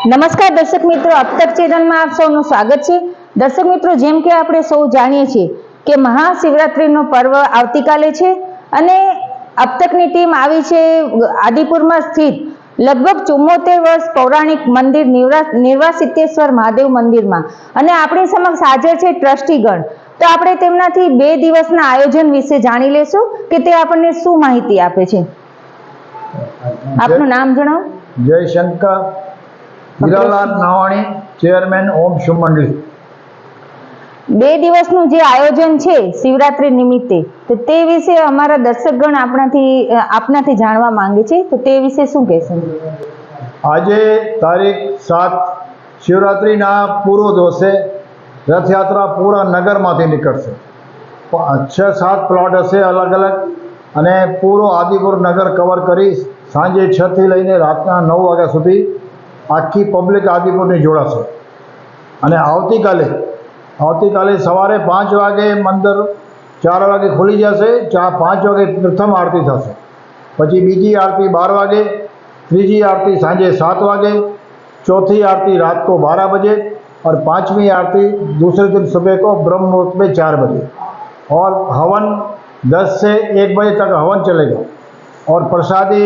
નમસ્કાર દર્શક મિત્રો, અબ તક ચેનલમાં આપ સૌનું સ્વાગત છે। દર્શક મિત્રો, જેમ કે આપણે સૌ જાણીએ છીએ કે મહાશિવરાત્રીનો પર્વ આવતીકાલે છે અને અબ તકની ટીમ આવી છે આદિપુરમાં સ્થિત લગભગ 74 વર્ષ પૌરાણિક મંદિર નિર્વાસિતેશ્વર મહાદેવ મંદિરમાં અને આપણી સમક્ષ હાજર છે ટ્રસ્ટીગણ। તો આપણે તેમનાથી 2 દિવસના આયોજન વિશે જાણી લેશું કે તે આપણને શું માહિતી આપે છે। આપનું નામ જણાવો। जय शंकर, हीरालाल नावाणी, चेयरमैन ओम शिव मंडली। 2 દિવસનું જે આયોજન છે શિવરાત્રી નિમિત્તે, તો તે વિશે અમારા દર્શકગણ આપનાથી જાણવા માંગે છે, તો તે વિશે શું કહેશો? આજે તારીખ 7 શિવરાત્રીના પૂર્વ દિવસે રથયાત્રા પૂરા નગરમાંથી નીકળશે। 6-7 પ્લોટ હશે અલગ અલગ અને પૂરો આદિપુર નગર કવર કરી સાંજે 6 થી લઈને રાતના 9 વાગ્યા સુધી આખી પબ્લિક આદિપુરની જોડાશે। અને આવતીકાલે સવારે 5 વાગે મંદિર 4 વાગે ખુલી જશે। 5 વાગે પ્રથમ આરતી થશે, પછી બીજી આરતી 12 વાગે, ત્રીજી आरती सांझे 7 वागे, चौथी आरती रात को 12 बजे और 5वीं आरती दूसरे दिन सुबह को ब्रह्म मुहूर्त में 4 बजे। और हवन 10 से 1 बजे तक हवन चलेगा। और प्रसादी,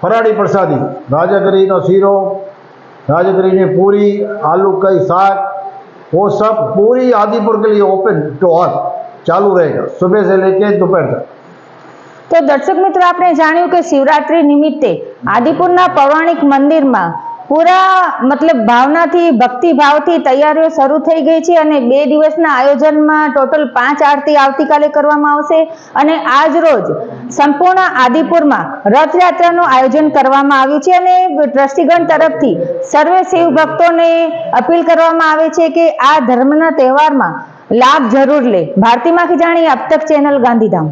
फराड़ी प्रसादी, राजगिरी का सीरो, राजगिरी की पूरी, आलू का साग, वो सब पूरी आदिपुर के लिए ओपन टू ऑल चालू रहेगा सुबह से लेके दोपहर तक। तो दर्शक मित्रों, आपने जान्યું કે શિવરાત્રી નિમિત્તે આદિપુરના પૌરાણિક મંદિરમાં પૂરા ભાવનાથી, ભક્તિભાવથી તૈયારીઓ શરૂ થઈ ગઈ છે અને 2 દિવસના આયોજનમાં ટોટલ 5 આરતી આવતીકાલે કરવામાં આવશે અને આજ રોજ સંપૂર્ણ આદિપુરમાં રથયાત્રાનું આયોજન કરવામાં આવ્યું છે અને ટ્રસ્ટીગણ તરફથી સર્વે શિવ ભક્તોને અપીલ કરવામાં આવે છે કે આ ધર્મના તહેવારમાં લાભ જરૂર લે। ભારતી માં ખીજાણી, અબ તક ચેનલ, ગાંધીધામ।